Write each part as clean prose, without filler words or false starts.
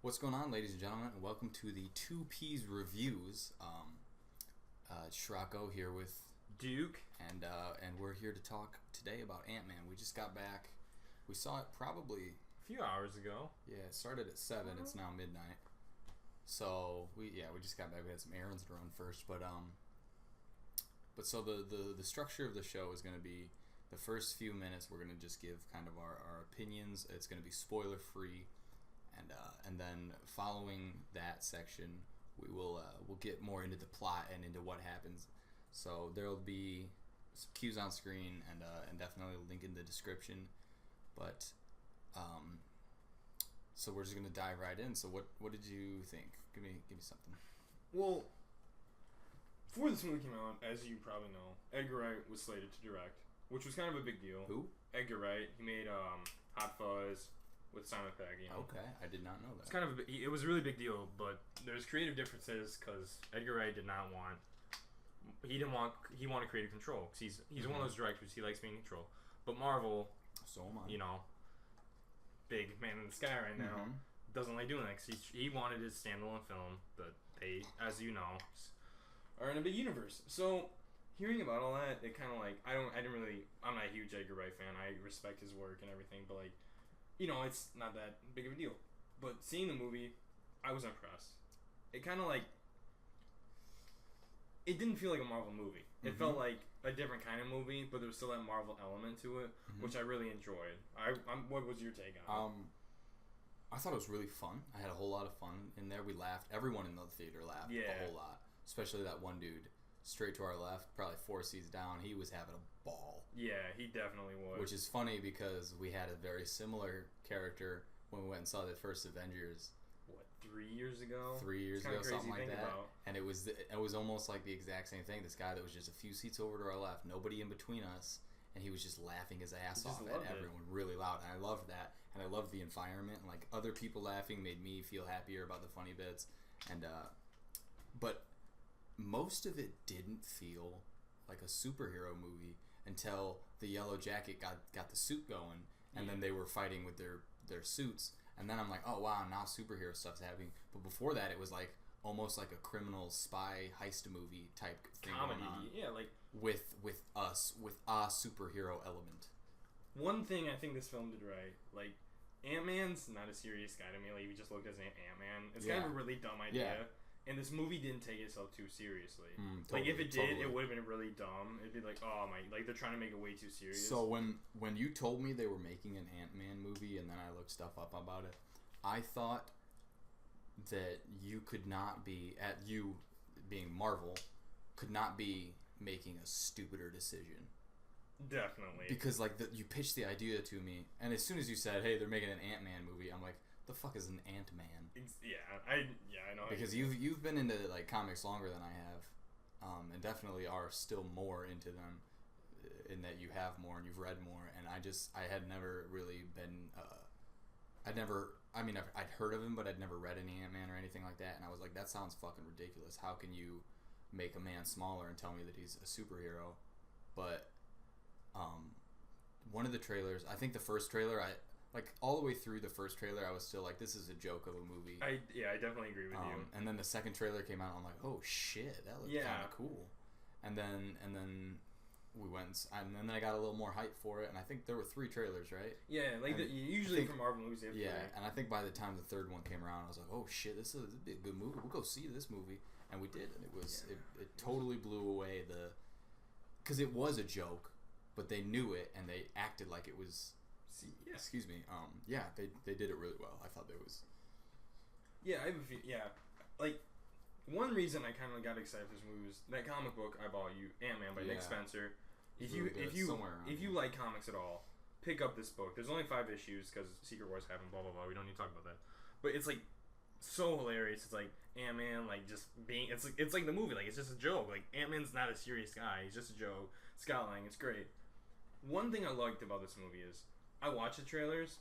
What's going on, ladies and gentlemen, and welcome to the 2P's Reviews. Schrocko here with Duke, and we're here to talk today about Antman. We just got back. We saw it probably a few hours ago. Yeah, it started at 7. It's now midnight. So we just got back. We had some errands to run first, but so the structure of the show is going to be the first few minutes. We're going to just give kind of our opinions. It's going to be spoiler free. And then following that section, we'll get more into the plot and into what happens. So there'll be some cues on screen and definitely a link in the description. But so we're just gonna dive right in. So what did you think? Give me something. Well, before this movie came out, as you probably know, Edgar Wright was slated to direct, which was kind of a big deal. Who? Edgar Wright. He made Hot Fuzz with Simon Pegg. Okay, I did not know that. It's kind of it was a really big deal, but there's creative differences because Edgar Wright did not want. He wanted creative control because he's one of those directors. He likes being in control. But Marvel, so am I. You know, big man in the sky right now, doesn't like doing that because he wanted his standalone film, but they, as you know, are in a big universe. So hearing about all that, it kind of like I'm not a huge Edgar Wright fan. I respect his work and everything, but like, you know, it's not that big of a deal. But seeing the movie, I was impressed. It kind of like, it didn't feel like a Marvel movie. It felt like a different kind of movie, but there was still that Marvel element to it, which I really enjoyed. What was your take on it? I thought it was really fun. I had a whole lot of fun in there. We laughed. Everyone in the theater laughed a whole lot. Especially that one dude straight to our left, probably 4 seats down. He was having a ball. Yeah, he definitely was. Which is funny because we had a very similar character when we went and saw the first Avengers. What, 3 years ago? 3 years ago, something like that. About. And it was almost like the exact same thing. This guy that was just a few seats over to our left, nobody in between us, and he was just laughing his ass off at everyone really loud. And I loved that, and I loved the environment. And like other people laughing made me feel happier about the funny bits. And but most of it didn't feel like a superhero movie until the Yellow Jacket got the suit going, and then they were fighting with their suits. And then I'm like, oh wow, now superhero stuff's happening. But before that, it was like almost like a criminal spy heist movie type thing. Comedy, going on, yeah, like with a superhero element. One thing I think this film did right, like Ant-Man's not a serious guy to me. Like, if you just looked at Ant-Man, it's kind of a really dumb idea. Yeah. And this movie didn't take itself too seriously. Totally, like, if it did, it would have been really dumb. It'd be like, oh my, like they're trying to make it way too serious. So when you told me they were making an Ant-Man movie, and then I looked stuff up about it, I thought that you could not be, you being Marvel, could not be making a stupider decision. Definitely. Because like you pitched the idea to me, and as soon as you said, "Hey, they're making an Ant-Man movie," I'm like, "The fuck is an Ant-Man?" I know. Because you've been into like comics longer than I have, and definitely are still more into them, in that you have more and you've read more. And I had never really been. I'd heard of him, but I'd never read any Ant-Man or anything like that. And I was like, that sounds fucking ridiculous. How can you make a man smaller and tell me that he's a superhero? But one of the trailers, I think the first trailer, all the way through the first trailer, I was still like, this is a joke of a movie. I definitely agree with you. And then the second trailer came out, and I'm like, oh shit, that looks kind of cool. And then we went, and then I got a little more hype for it, and I think there were 3 trailers, right? Yeah, like usually for Marvel movies, they have 3. Yeah, and I think by the time the third one came around, I was like, oh shit, this would be a good movie. We'll go see this movie, and we did, and it totally blew away because it was a joke, but they knew it, and they acted like it was. Excuse me. They did it really well. I thought there was. Yeah, I have a few. Yeah, like one reason I kind of got excited for this movie was that comic book I bought you, Ant-Man by Nick Spencer. If you like comics at all, pick up this book. There's only 5 issues because Secret Wars happened. Blah blah blah. We don't need to talk about that. But it's like so hilarious. It's like Ant-Man, like just being. It's like the movie. Like it's just a joke. Like Ant-Man's not a serious guy. He's just a joke. Scott Lang. It's great. One thing I liked about this movie is I watch the trailers,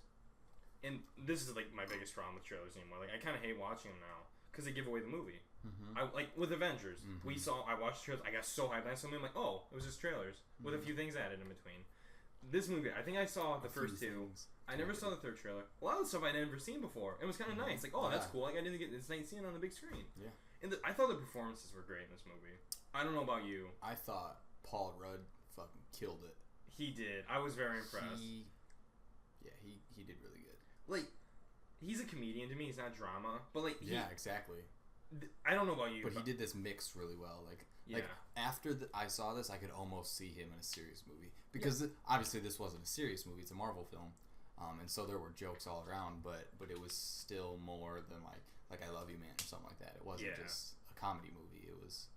and this is like my biggest problem with trailers anymore. Like I kind of hate watching them now because they give away the movie. I like with Avengers. I watched the trailers. I got so hyped. I saw something like, oh, it was just trailers with a few things added in between. this movie, I think I saw the first two. I never saw the third trailer. A lot of stuff I'd never seen before. It was kind of nice. Like, oh, that's cool. Like, I didn't get this night seeing it on the big screen. Yeah. And I thought the performances were great in this movie. I don't know about you. I thought Paul Rudd fucking killed it. He did. I was very impressed. He did really good. Like, he's a comedian to me. He's not drama. But, like... Yeah, exactly. I don't know about you. But he did this mix really well. Like after I saw this, I could almost see him in a serious movie. Because obviously this wasn't a serious movie. It's a Marvel film. And so there were jokes all around. But it was still more than, like I Love You, Man, or something like that. It wasn't just a comedy movie. It was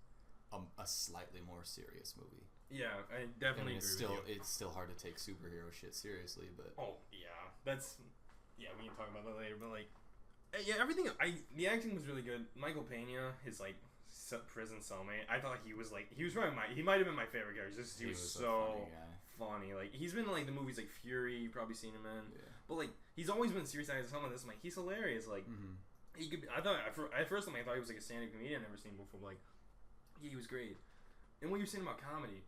a slightly more serious movie. Yeah, I definitely agree with you. It's still hard to take superhero shit seriously, but... Oh, yeah. Yeah, we can talk about that later, but, like... Yeah, everything... The acting was really good. Michael Pena, his, like, prison cellmate, I thought he was, like... He was probably he might have been my favorite character, just because he was so funny. Like, he's been in, like, the movies like Fury, you've probably seen him in. Yeah. But, like, he's always been serious as someone this. I'm like, he's hilarious. Like, he could... I thought... At first, I thought he was, like, a stand-up comedian I've never seen before. But, like, yeah, he was great. And what you're saying about comedy...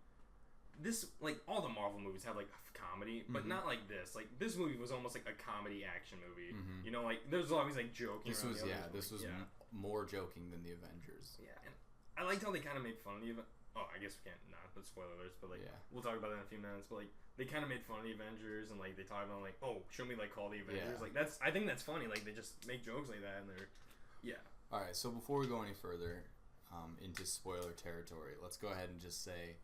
This, like, all the Marvel movies have, like, comedy, but not like this. Like, this movie was almost like a comedy action movie. You know, like, there's always, like, joking. This was more joking than the Avengers. Yeah, and I liked how they kind of made fun of the Oh, I guess we can't not put spoilers, but, like, we'll talk about that in a few minutes. But, like, they kind of made fun of the Avengers, and, like, they talk about, like, oh, shouldn't we, like, call the Avengers? Yeah. Like, I think that's funny. Like, they just make jokes like that, and they're, All right, so before we go any further into spoiler territory, let's go ahead and just say...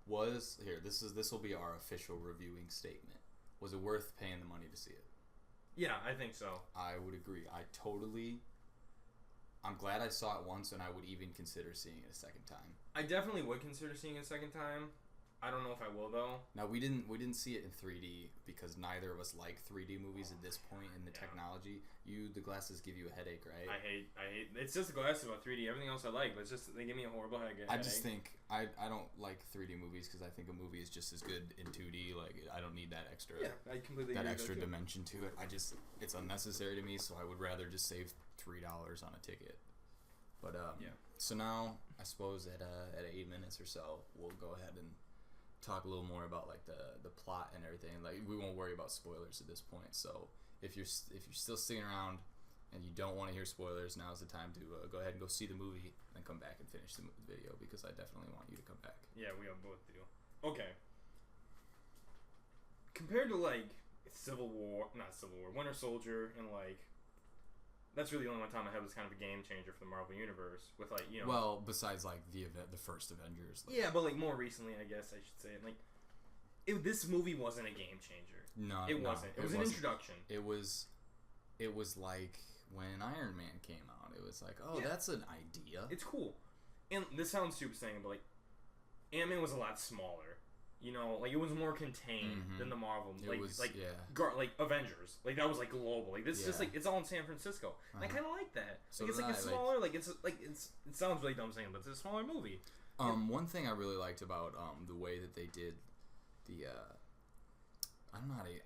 This will be our official reviewing statement. Was it worth paying the money to see it? Yeah, I think so. I would agree. I'm glad I saw it once, and I would even consider seeing it a second time. I definitely would consider seeing it a second time. I don't know if I will, though. Now, we didn't see it in 3D because neither of us like 3D movies at this point in the technology. The glasses give you a headache, right? I hate. It's just the glasses about 3D. Everything else I like, but it's just they give me a horrible headache. I just think I don't like 3D movies because I think a movie is just as good in 2D. Like, I don't need that extra. Yeah, I completely agree with extra dimension to it. It's unnecessary to me, so I would rather just save $3 on a ticket. But so now I suppose at 8 minutes or so, we'll go ahead and talk a little more about like the plot and everything. Like, we won't worry about spoilers at this point. So if you're still sticking around and you don't want to hear spoilers, now's the time to go ahead and go see the movie and come back and finish the video, because I definitely want you to come back. Yeah, we all both do. Okay. Compared to like Winter Soldier, and like that's really the only one time I had was kind of a game changer for the Marvel Universe with, like, you know... Well, besides, like, the first Avengers. Like, yeah, but, like, more recently, I guess I should say. Like, this movie wasn't a game changer. No, it wasn't. It was an introduction. It was like when Iron Man came out. It was like, that's an idea. It's cool. And this sounds stupid saying, but, like, Antman was a lot smaller. You know, like, it was more contained than the Marvel. Like, like Avengers. Like, that was, like, global. Like, this is just, like, it's all in San Francisco. And I kind of like that. So like, it's, like, a smaller, like, it sounds really dumb saying, but it's a smaller movie. One thing I really liked about the way that they did the, I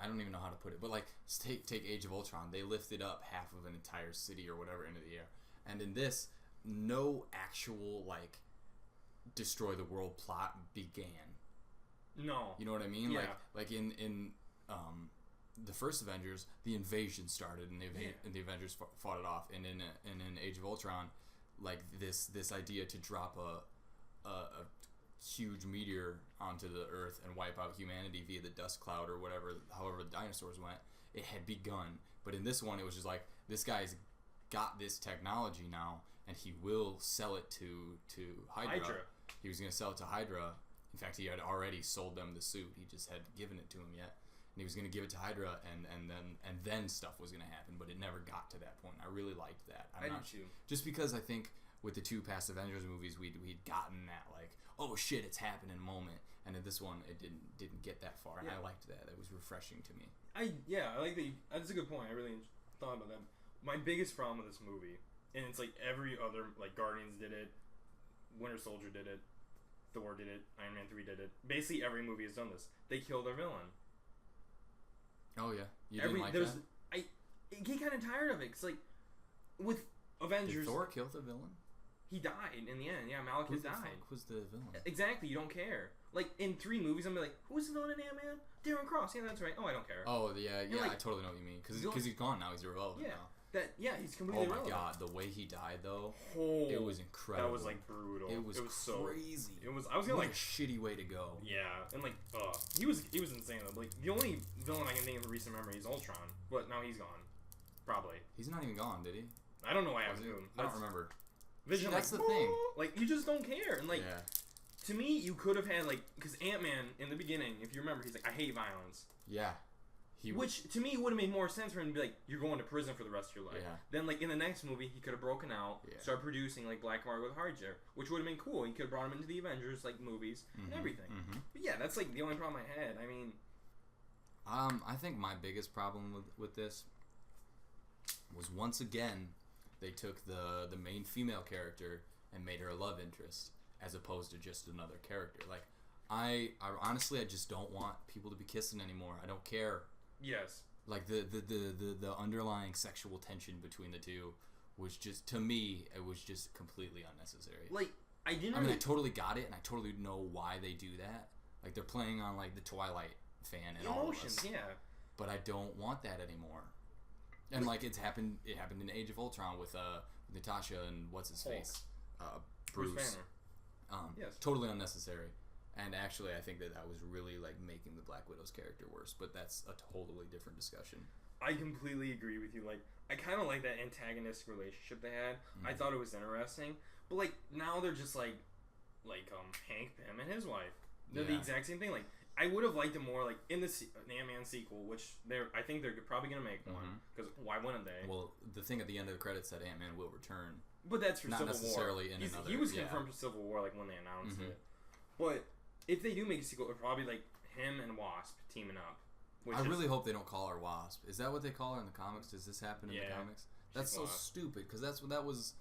don't even know how to put it, but, like, take Age of Ultron. They lifted up half of an entire city or whatever into the air. And in this, no actual, like, destroy the world plot began. No. You know what I mean? Yeah. Like in the first Avengers, the invasion started and the Avengers fought it off. And in Age of Ultron, like this idea to drop a huge meteor onto the Earth and wipe out humanity via the dust cloud or whatever, however the dinosaurs went, it had begun. But in this one, it was just like, this guy's got this technology now, and he will sell it to Hydra. He was going to sell it to Hydra. In fact, he had already sold them the suit. He just hadn't given it to him yet. And he was going to give it to Hydra, and then stuff was going to happen. But it never got to that point. I really liked that. I did too. Just because I think with the two past Avengers movies, we'd gotten that, like, oh shit, it's happening moment. And in this one, it didn't get that far. And I liked that. It was refreshing to me. I like that. That's a good point. I really thought about that. My biggest problem with this movie, and it's like every other, like, Guardians did it, Winter Soldier did it, Thor did it, Iron Man 3 did it. Basically, every movie has done this. They kill their villain. Oh, yeah. You didn't like that? I get kind of tired of it. It's like, with Avengers... Did Thor kill the villain? He died in the end. Yeah, Malekith died. Who was the villain? Exactly, you don't care. Like, in 3 movies, I'm like, who's the villain in Ant-Man? Darren Cross. Yeah, that's right. Oh, I don't care. Oh, yeah, like, I totally know what you mean. Because he's gone now. He's irrelevant now. He's completely irrelevant. Oh, my God. The way he died, though, it was incredible. That was, like, brutal. It was crazy. I was gonna, like... a shitty way to go. Yeah, and, like, he was insane, though. Like, the only villain I can think of in recent memory is Ultron. But now he's gone. Probably. He's not even gone, did he? I don't know what happened to him. I don't remember. Vision, that's the thing. Like, you just don't care. And, like, to me, you could have had, like, because Ant-Man, in the beginning, if you remember, he's like, I hate violence. Yeah. Which, to me, would have made more sense for him to be like, you're going to prison for the rest of your life. Yeah. Then, like, in the next movie, he could have broken out, started producing, like, Black Market with Hardship, which would have been cool. He could have brought him into the Avengers, like, movies and everything. Mm-hmm. But, yeah, that's, like, the only problem I had. I mean... I think my biggest problem with this was, once again, they took the main female character and made her a love interest, as opposed to just another character. Like, I honestly, I just don't want people to be kissing anymore. I don't care. Yes. Like, the underlying sexual tension between the two was just, to me, it was just completely unnecessary. Like, I mean, I totally got it, and I totally know why they do that. Like, they're playing on, like, the Twilight fan and all of us. Yeah. But I don't want that anymore. And, like, it happened in Age of Ultron with Natasha and what's-his-face? Bruce Banner. Yes. Totally unnecessary. And actually, I think that was really, like, making the Black Widow's character worse. But that's a totally different discussion. I completely agree with you. Like, I kind of like that antagonistic relationship they had. I thought it was interesting. But, like, now they're just, like Hank Pym and his wife. They're the exact same thing. Like, I would have liked it more, like, in the Ant-Man sequel, which I think they're probably going to make one. Because why wouldn't they? Well, the thing at the end of the credits said Ant-Man will return. But that's for Not Civil necessarily War. in another... He was confirmed for Civil War, like, when they announced it. But if they do make a sequel, it'll probably, like, him and Wasp teaming up. I really hope they don't call her Wasp. Is that what they call her in the comics? Does this happen in the comics? That's so stupid, because that was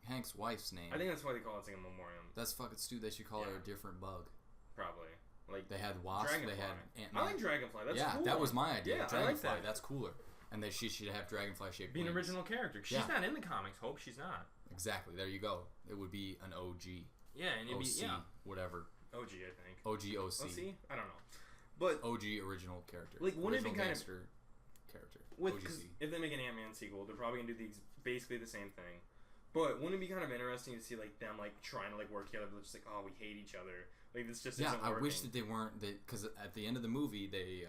Hank's wife's name. I think that's why they call it, like, a memoriam. That's fucking stupid. They should call her a different bug. Probably. Like, they had Wasp, Dragonfly. they had Antman. I like Dragonfly. That's cool. That was my idea. Yeah, Dragonfly, I like that. That's cooler. And she should have Dragonfly shaped be an wings. original character. She's not in the comics. Hope she's not. Exactly. There you go. It would be an OG. Yeah, and it'd OC, be whatever. OG, I think. OG, OC. OC? I don't know. But OG original character. Like, wouldn't it be kind of character? Because if they make an Ant-Man sequel, they're probably gonna do basically the same thing. But wouldn't it be kind of interesting to see, like, them, like, trying to, like, work together, but just like, oh, we hate each other. Like, this just isn't working. I wish that they weren't. Because at the end of the movie, they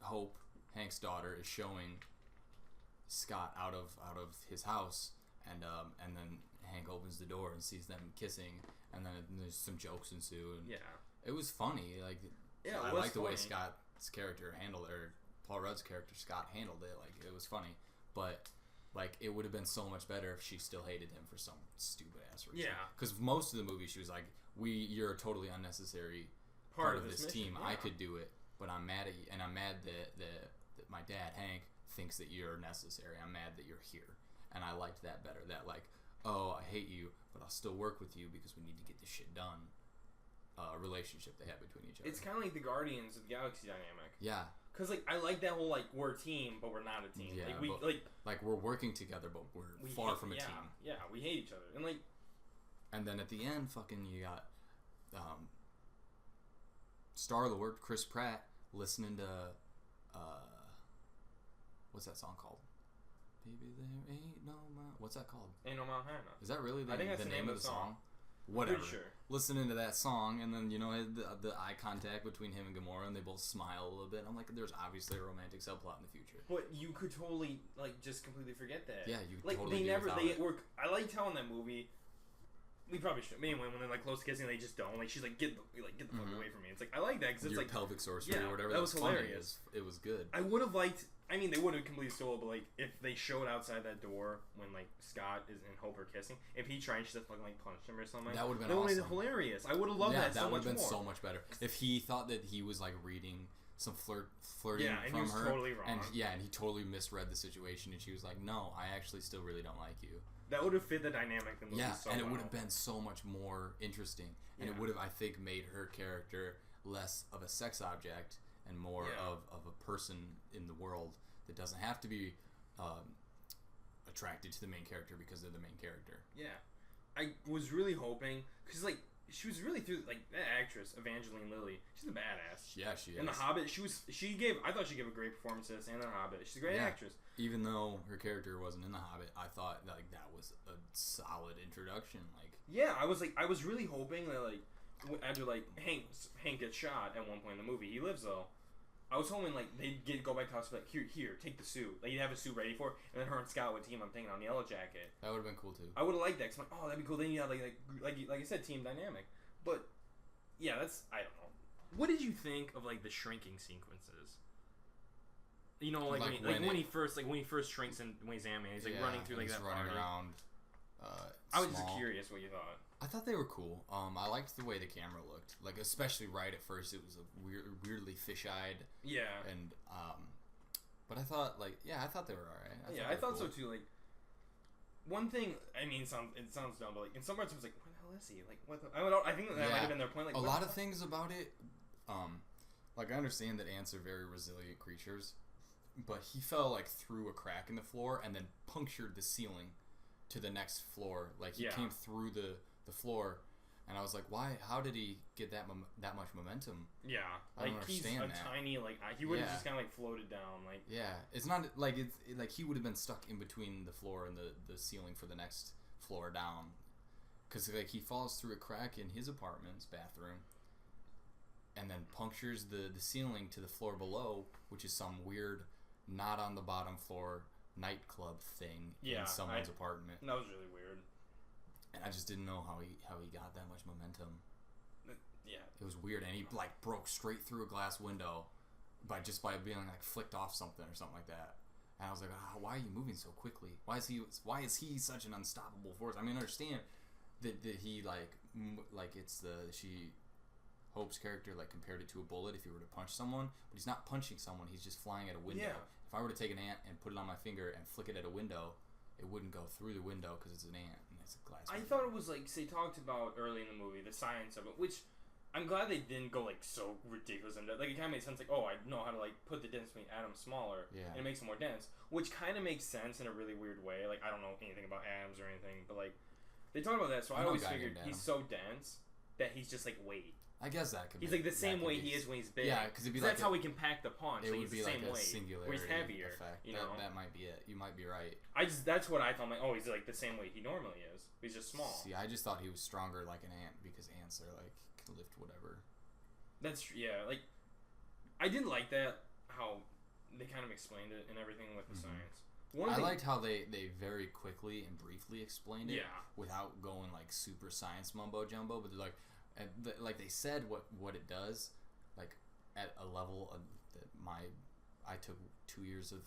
Hope, Hank's daughter, is showing Scott out of his house, and then Hank opens the door and sees them kissing, and then there's some jokes ensue. And it was funny. Like, I like the way Scott's character handled it, or Paul Rudd's character Scott handled it. Like, it was funny, but. Like, it would have been so much better if she still hated him for some stupid ass reason. Yeah. Because most of the movie, she was like, you're a totally unnecessary part of this team. Yeah. I could do it, but I'm mad at you. And I'm mad that my dad, Hank, thinks that you're necessary. I'm mad that you're here. And I liked that better. That, like, oh, I hate you, but I'll still work with you because we need to get this shit done. Relationship they have between each other. It's kind of like the Guardians of the Galaxy dynamic. Yeah. Because, like, I like that whole, like, we're a team, but we're not a team. Yeah, like, we're working together, but we're far from a team. Yeah, we hate each other. And, like... And then at the end, fucking, you got Star-Lord, Chris Pratt, listening to... what's that song called? Baby, there ain't no mountain... What's that called? Ain't No Mount High Enough. Is that really the name of the song? Whatever. Pretty sure. Listening to that song, and then, you know, the eye contact between him and Gamora, and they both smile a little bit. I'm like, there's obviously a romantic subplot in the future. But you could totally, like, just completely forget that. Yeah, you like, totally work. I liked how in that movie, we probably should. Anyway, when they're, like, close kissing, they just don't. Like, she's like, get the fuck away from me. It's like, I like that, because it's like... pelvic sorcery or whatever. That was hilarious. It was good. I would have liked... I mean, they would have completely stole it, but, like, if they showed outside that door when, like, Scott and Hope are kissing, if he tried, she just fucking, like, punched him or something. That would have been awesome. That would have been hilarious. I would have loved that so much more. That would have been so much better. If he thought that he was, like, reading some flirting from her. And he was totally wrong. And he totally misread the situation, and she was like, no, I actually still really don't like you. That would have fit the dynamic in the movie so well. And it would have been so much more interesting. And it would have, I think, made her character less of a sex object and more of a person in the world that doesn't have to be attracted to the main character because they're the main character. Yeah, I was really hoping because like she was really through like that actress Evangeline Lilly. She's a badass. Yeah, she is. In The Hobbit, I thought she gave a great performance in this and in The Hobbit. She's a great actress. Even though her character wasn't in The Hobbit, I thought like that was a solid introduction. Like yeah, I was really hoping that like after like Hank gets shot at one point in the movie. He lives though. I was hoping like they'd go back to the house and be like, here, take the suit. Like you'd have a suit ready for it, and then her and Scott would team up taking on the Yellow Jacket. That would have been cool too. I would have liked that because I'm like, oh, that'd be cool. Then you have like I said, team dynamic. But yeah, I don't know. What did you think of like the shrinking sequences? You know, like when he first shrinks and when he's Ant-Man, he's like running through like that running around. I was just curious what you thought. I thought they were cool. I liked the way the camera looked. Like especially right at first, it was a weirdly fish-eyed. Yeah. And but I thought I thought they were alright. I thought so too. Like one thing, I mean, it sounds dumb, but like in some parts, I was like, where the hell is he? Like what? I think that might have been their point. Like a lot of things about it. Like I understand that ants are very resilient creatures, but he fell like through a crack in the floor and then punctured the ceiling to the next floor. Like he came through the floor, and I was like, why? How did he get that much momentum? Yeah, I don't understand he's a tiny he would have just kind of like floated down. Like it's not like like he would have been stuck in between the floor and the ceiling for the next floor down, because like he falls through a crack in his apartment's bathroom, and then punctures the ceiling to the floor below, which is some weird not on the bottom floor nightclub thing in someone's apartment. That was really weird. And I just didn't know how he got that much momentum. Yeah, it was weird, and he like broke straight through a glass window by being like flicked off something or something like that. And I was like, why are you moving so quickly? Why is he such an unstoppable force? I mean, I understand that he like it's she Hope's character like compared it to a bullet if he were to punch someone, but he's not punching someone. He's just flying at a window. Yeah. If I were to take an ant and put it on my finger and flick it at a window, it wouldn't go through the window because it's an ant. I thought it was like they talked about early in the movie the science of it, which I'm glad they didn't go like so ridiculous into. Like it kind of made sense. Like I know how to like put the density between atoms smaller, and it makes them more dense, which kind of makes sense in a really weird way. Like I don't know anything about atoms or anything, but like they talked about that, so I always figured he's so dense that he's just like weight. I guess that could. He's like the same weight he is when he's big. Yeah, because that's how we can pack the punch. It like, would be the like same a weight, singularity where he's heavier. Effect. You know, that might be it. You might be right. That's what I thought. I'm like, oh, he's like the same weight he normally is. He's just small. See, I just thought he was stronger like an ant because ants are like can lift whatever. That's like I didn't like that how they kind of explained it and everything with the science. I liked how they very quickly and briefly explained it without going like super science mumbo jumbo, but they're like. Like they said what it does, like at a level that I took 2 years of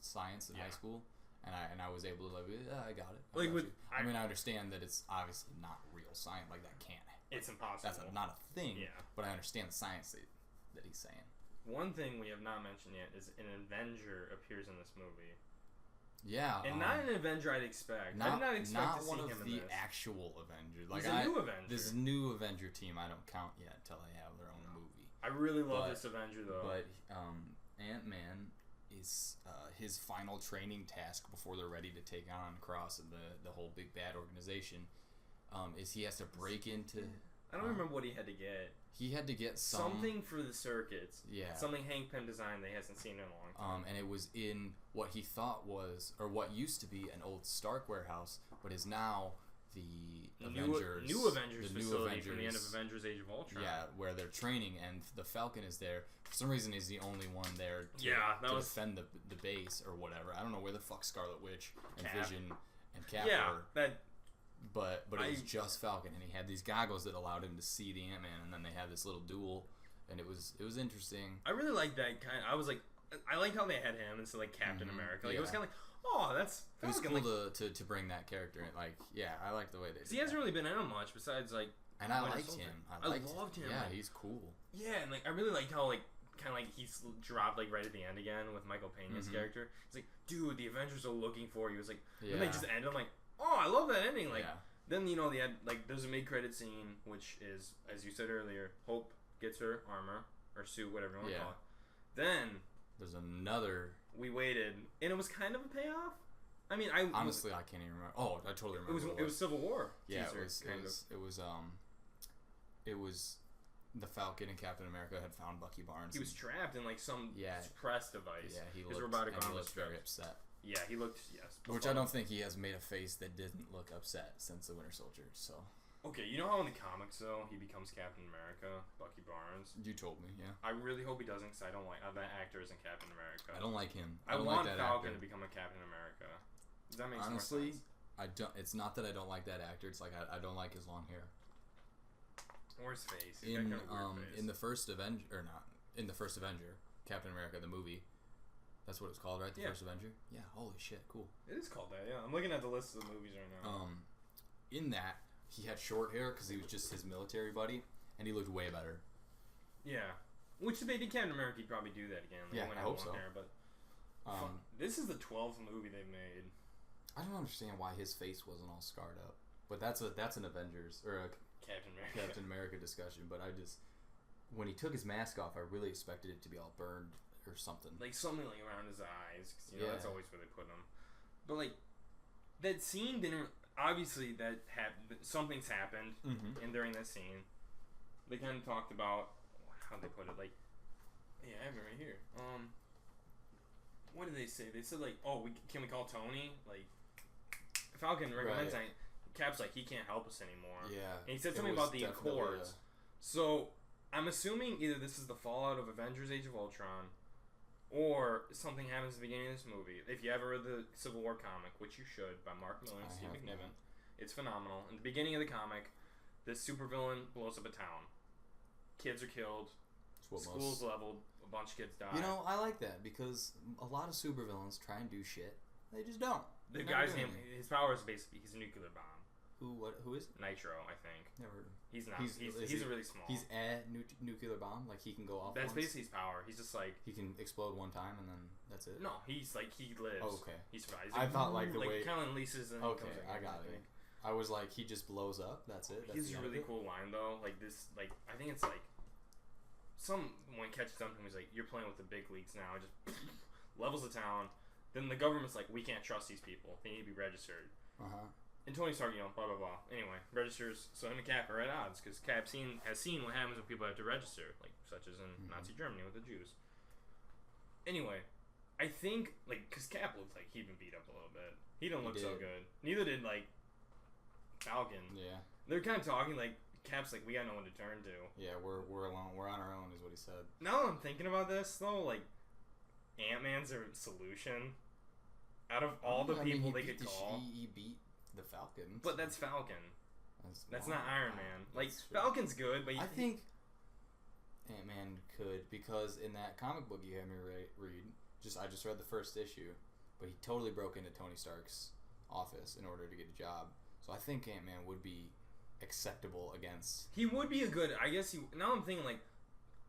science in high school, and I was able to like I got it. I mean I understand that it's obviously not real science, like that can't. It's impossible. That's not a thing. Yeah. But I understand the science that he's saying. One thing we have not mentioned yet is an Avenger appears in this movie. Yeah, and not an Avenger I'd expect. I did not expect to see him in this. Not one of the actual Avengers. Like he's a new Avenger. This new Avenger team I don't count yet until they have their own movie. I really love this Avenger though. But Ant-Man is his final training task before they're ready to take on Cross and the whole big bad organization. Is he has to break into. I don't remember what he had to get. He had to get something for the circuits. Yeah. Something Hank Pym designed that he hasn't seen in a long time. And it was in what he thought was, or what used to be an old Stark warehouse, but is now the Avengers. New Avengers facility from the end of Avengers Age of Ultron. Yeah, where they're training, and the Falcon is there. For some reason, he's the only one there to defend the base or whatever. I don't know where the fuck Scarlet Witch and Vision and Cap were. But it was just Falcon, and he had these goggles that allowed him to see the Ant-Man, and then they had this little duel, and it was interesting. I really liked that kind. I was like, I liked how they had him instead of like Captain America. Like it was kind of like, oh, that's Falcon. It was cool to bring that character in. Like, yeah, I like the way they did. He hasn't really been in him much besides like. And I liked him. I loved him. Yeah, he's cool. Yeah, and like I really liked how like kind of like he's dropped like right at the end again with Michael Peña's character. He's like, dude, the Avengers are looking for you. He was like, and they just ended. I'm like, oh, I love that ending. Like. Yeah. Then, they had, like, there's a mid-credit scene, which is, as you said earlier, Hope gets her armor, or suit, whatever you want to call it. Then... There's another... We waited, and it was kind of a payoff. I mean, honestly I can't even remember. Oh, I totally remember. It was Civil War. Yeah, teaser, it was the Falcon and Captain America had found Bucky Barnes. He was trapped in like some press device. Yeah, he looked very upset. Yeah, he looked Which I don't think he has made a face that didn't look upset since the Winter Soldier. So. Okay, you know how in the comics though he becomes Captain America, Bucky Barnes. You told me, yeah. I really hope he doesn't, because I don't like that actor isn't Captain America. I don't like him. I don't want like that Falcon actor. to become a Captain America. Does that make Honestly, more sense? I don't. It's not that I don't like that actor. It's like I don't like his long hair. Or his face. In the first Avenger, Captain America the movie. That's what it's called, right? The first Avenger. Yeah. Holy shit! Cool. It is called that. Yeah. I'm looking at the list of the movies right now. In that he had short hair because he was just his military buddy, and he looked way better. Yeah. Which if they did Captain America, he'd probably do that again. Like, I hope so. Hair, but this is the 12th movie they've made. I don't understand why his face wasn't all scarred up, but that's an Avengers or a Captain America discussion. But when he took his mask off, I really expected it to be all burned or something. Like something like around his eyes, because that's always where they put him. But like that scene didn't. Obviously, something's happened, and during that scene, they kind of talked about how they put it. Like, yeah, I have it right here. What did they say? They said like, "Oh, can we call Tony?" Like, Falcon recommends. Right. Cap's like, he can't help us anymore. Yeah, and he said something about the Accords. So I'm assuming either this is the fallout of Avengers: Age of Ultron, or something happens at the beginning of this movie. If you ever read the Civil War comic, which you should, by Mark Miller and Steve McNiven, it's phenomenal. In the beginning of the comic, this supervillain blows up a town. Kids are killed. School's leveled. A bunch of kids die. You know, I like that because a lot of supervillains try and do shit. They just don't. The guy's name, his power is basically he's a nuclear bomb. Who is? Nitro, I think. Never heard of him. He's not. He's a really small. He's a nuclear bomb, like he can go off. That's basically his power. He's just like he can explode one time and then that's it. No, he's like he lives. Oh, okay. He survives. I thought like the way kind of leases and okay, I got it. I was like he just blows up. That's it. He's a really cool line though. Like this, like I think it's like someone catches something. He's like, "You're playing with the big leagues now." Just levels the town. Then the government's like, "We can't trust these people. They need to be registered." And Tony Stark, blah blah blah. Anyway, registers. So him and Cap are at odds because Cap has seen what happens when people have to register, like such as in Nazi Germany with the Jews. Anyway, I think because Cap looked like he'd been beat up a little bit. He didn't look so good. Neither did Falcon. Yeah. They're kind of talking like Cap's like, we got no one to turn to. Yeah, we're alone. We're on our own, is what he said. Now that I'm thinking about this though, like Ant-Man's a solution. Out of all the people they could call, he beat the Falcon. But that's Falcon. That's not Iron Man. Like Falcon's good, but I think Ant-Man could because in that comic book you had me read, I just read the first issue, but he totally broke into Tony Stark's office in order to get a job. So I think Ant-Man would be acceptable against. He would be a good. I guess now I'm thinking like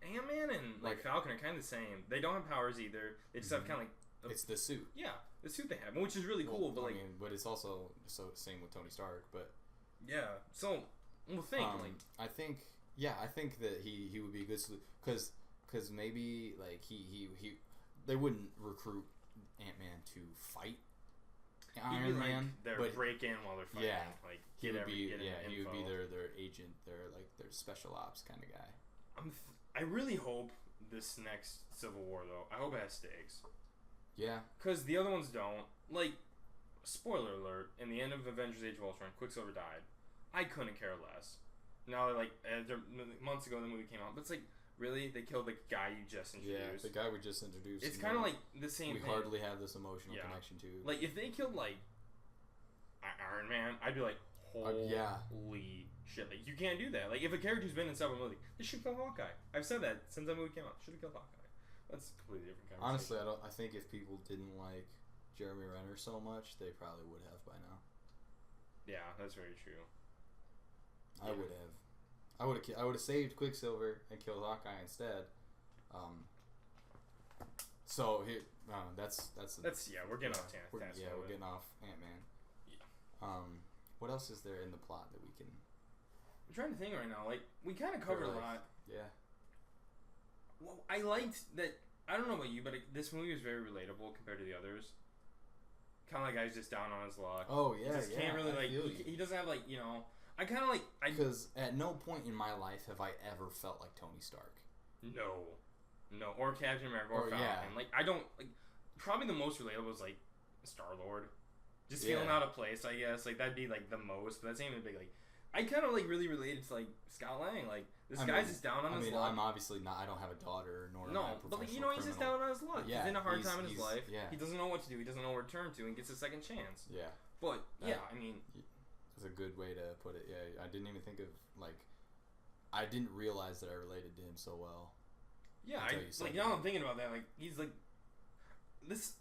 Ant-Man and Falcon are kind of the same. They don't have powers either. They just have kind of like. It's the suit. Yeah, the suit they have, which is really cool. But but it's also same with Tony Stark. But yeah, so we'll think. I think that he would be a good solution because maybe they wouldn't recruit Ant-Man to fight Iron Man, but break in while they're fighting. Yeah, he would be info. their agent, their special ops kind of guy. I really hope this next Civil War though. I hope it has stakes. Yeah. Because the other ones don't. Like, spoiler alert, in the end of Avengers Age of Ultron, Quicksilver died. I couldn't care less. Now, months ago the movie came out, but it's like, really? They killed the guy you just introduced? Yeah, the guy we just introduced. It's kind of like the same thing. We hardly have this emotional connection to. Like, if they killed, Iron Man, I'd be like, holy shit. Like, you can't do that. Like, if a character's been in several movies, they should kill Hawkeye. I've said that since that movie came out. Should have killed Hawkeye. That's a completely different conversation. Honestly, I think if people didn't like Jeremy Renner so much, they probably would have by now. Yeah, that's very true. I would have. I would have saved Quicksilver and killed Hawkeye instead. So here, that's we're getting off We're getting off Ant-Man. Yeah. What else is there in the plot that we can? I'm trying to think right now. Like we kind of covered a lot. Yeah. Well, I liked that. I don't know about you, but this movie was very relatable compared to the others. kind of like guy's just down on his luck. Oh yeah, he just can't really like. He doesn't have like I kind of like because at no point in my life have I ever felt like Tony Stark. No, or Captain America or Falcon. Yeah. Like I don't like. Probably the most relatable was like Star-Lord. Just feeling out of place, I guess. Like that'd be like the most. But that's even big. Like I kind of like really related to like Scott Lang. Like this guy's just down on his luck. I'm obviously not. I don't have a daughter nor am I a professional but like, he's just down on his luck. Yeah, he's in a hard time in his life. Yeah. He doesn't know what to do. He doesn't know where to turn to, and gets a second chance. Yeah. But I mean, that's a good way to put it. Yeah, I didn't even think of like. I didn't realize that I related to him so well. Yeah, I'm thinking about that. Like he's like this.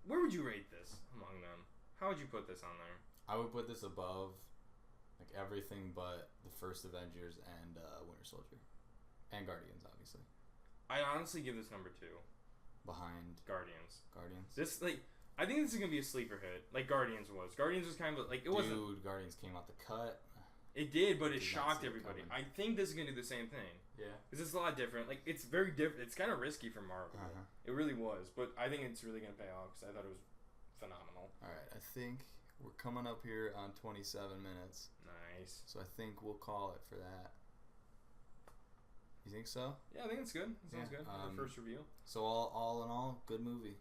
Where would you rate this among them? How would you put this on there? I would put this above, like everything but the first Avengers and Winter Soldier, and Guardians, obviously. I honestly give this number 2. Behind Guardians. This I think this is gonna be a sleeper hit, like Guardians was. Guardians was kind of like it wasn't. Dude, Guardians came out the cut. It did, but it shocked everybody. I think this is gonna do the same thing. Yeah. Because it's a lot different. Like it's very different. It's kind of risky for Marvel. It really was, but I think it's really gonna pay off because I thought it was phenomenal. All right, I think we're coming up here on 27 minutes. Nice. So I think we'll call it for that. You think so? Yeah, I think it's good. It sounds good. First review. So all in all, good movie.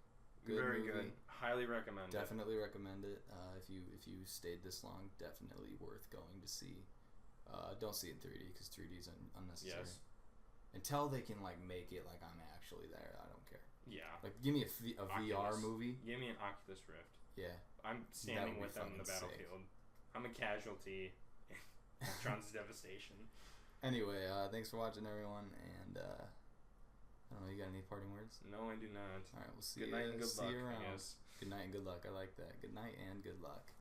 Very good. Highly recommend Definitely recommend it. If you stayed this long, definitely worth going to see. Don't see it in 3D because 3D is unnecessary. Yes. Until they can like make it like I'm actually there, I don't care. Yeah. Like give me a VR movie. Give me an Oculus Rift. Yeah. I'm standing with them in the battlefield. Sick. I'm a casualty in Ultron's devastation. Anyway, thanks for watching, everyone, and I don't know, you got any parting words? No, I do not. All right, we'll see you. Good night and good luck. You around. Good night and good luck. I like that. Good night and good luck.